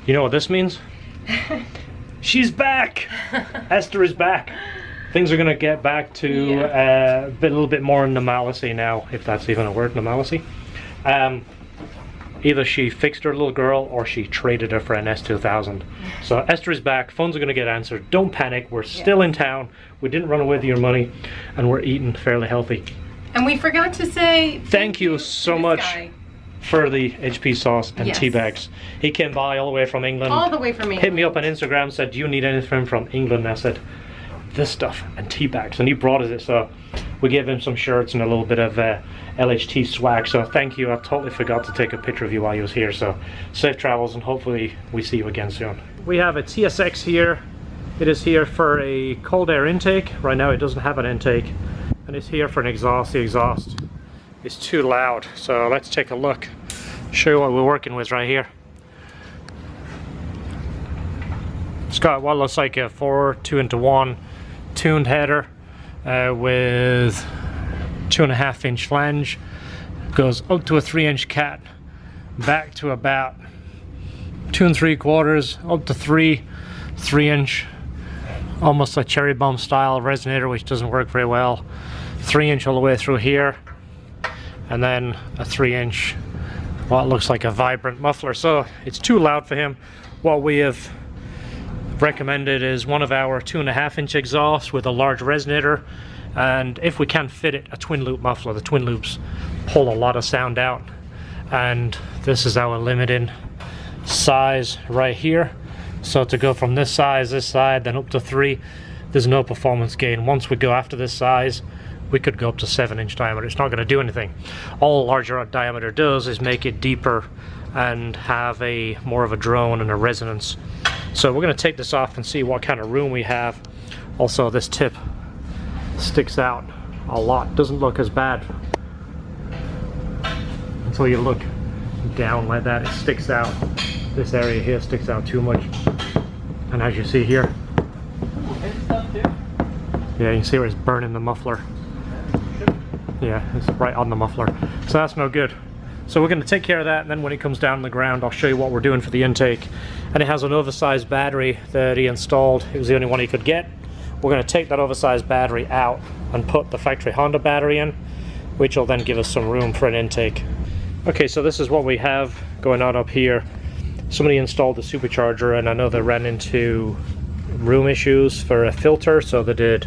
You know what this means? She's back! Esther is back. Things are gonna get back to a little bit more normalcy now, if that's even a word, normalcy. Either she fixed her little girl or she traded her for an S2000. So Esther is back, phones are gonna get answered. Don't panic, we're still in town. We didn't run away with your money and we're eating fairly healthy. And we forgot to say thank you so much for the HP sauce and tea bags. He came by all the way from England. All the way from England. Hit me up on Instagram, said, do you need anything from England? And I said, this stuff and tea bags. And he brought us it, so we gave him some shirts and a little bit of LHT swag. So thank you. I totally forgot to take a picture of you while you was here. So safe travels and hopefully we see you again soon. We have a TSX here. It is here for a cold air intake. Right now it doesn't have an intake. And it's here for an exhaust. The exhaust is too loud. So let's take a look. Show you what we're working with right here. It's got what looks like a 2-into-1 tuned header with 2.5-inch flange. Goes up to a 3-inch cat, back to about 2 3/4, up to 3-inch, almost a cherry bomb style resonator, which doesn't work very well. 3-inch all the way through here, and then a 3-inch what looks like a vibrant muffler. So it's too loud for him. What we have recommended is one of our 2.5-inch exhausts with a large resonator, and if we can fit it, a twin loop muffler. The twin loops pull a lot of sound out, and this is our limiting size right here. So to go from this size, this side, then up to 3, there's no performance gain. Once we go after this size, we could go up to 7-inch diameter. It's not going to do anything. All a larger diameter does is make it deeper and have a more of a drone and a resonance. So we're going to take this off and see what kind of room we have. Also, this tip sticks out a lot. Doesn't look as bad until you look down like that. It sticks out. This area here sticks out too much. And as you see here, yeah, you can see where it's burning the muffler. Yeah, it's right on the muffler. So that's no good. So we're going to take care of that, and then when it comes down on the ground, I'll show you what we're doing for the intake. And it has an oversized battery that he installed. It was the only one he could get. We're going to take that oversized battery out and put the factory Honda battery in, which will then give us some room for an intake. Okay, so this is what we have going on up here. Somebody installed the supercharger, and I know they ran into room issues for a filter, so they did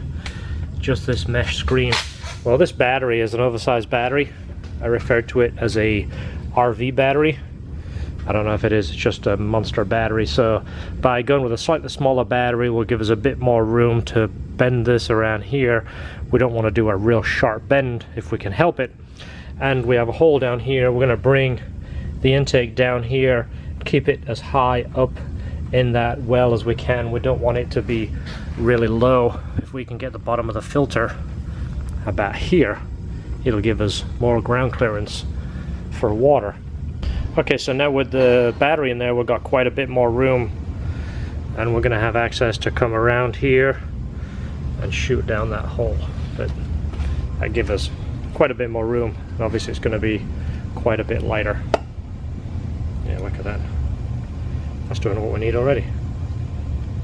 just this mesh screen. Well, this battery is an oversized battery. I referred to it as a RV battery. I don't know if it is, it's just a monster battery. So by going with a slightly smaller battery will give us a bit more room to bend this around here. We don't want to do a real sharp bend if we can help it. And we have a hole down here. We're going to bring the intake down here, keep it as high up in that well as we can. We don't want it to be really low. If we can get the bottom of the filter about here, it'll give us more ground clearance for water. Okay, so now with the battery in there, we've got quite a bit more room, and we're going to have access to come around here and shoot down that hole. But that gives us quite a bit more room, and obviously it's going to be quite a bit lighter. Yeah, look at that. That's doing what we need already.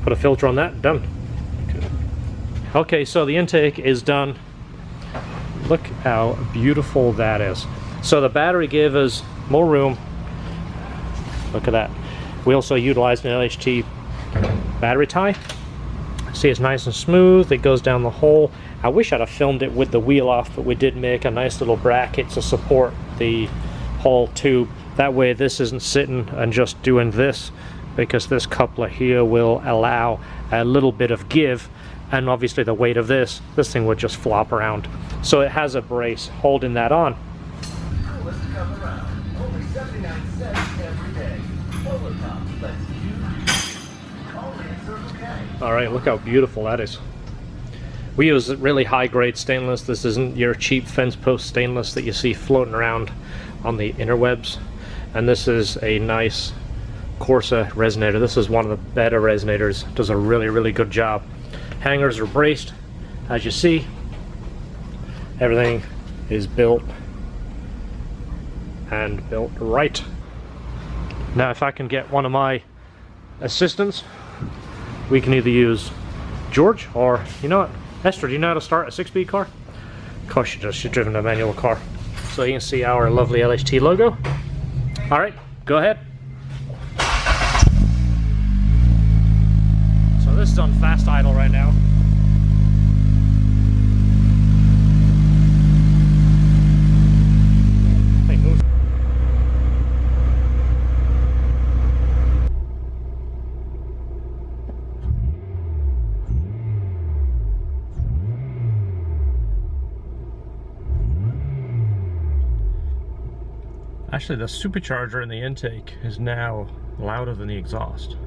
Put a filter on that, done. Okay, so the intake is done. Look how beautiful that is. So the battery gave us more room. Look at that. We also utilized an LHT battery tie. See, it's nice and smooth. It goes down the hole. I wish I'd have filmed it with the wheel off, but we did make a nice little bracket to support the whole tube. That way this isn't sitting and just doing this, because this coupler here will allow a little bit of give, and obviously the weight of this thing would just flop around. So it has a brace holding that on. Alright, look how beautiful that is. We use really high grade stainless. This isn't your cheap fence post stainless that you see floating around on the interwebs. And this is a nice Corsa resonator. This is one of the better resonators. Does a really good job. Hangers are braced, as you see. Everything is built and built right. Now if I can get one of my assistance, we can either use George or, you know what, Esther, do you know how to start a 6-speed car? Of course she does, she's driven a manual car. So you can see our lovely LHT logo. Alright, go ahead. So this is on fast idle right now. Actually, the supercharger in the intake is now louder than the exhaust.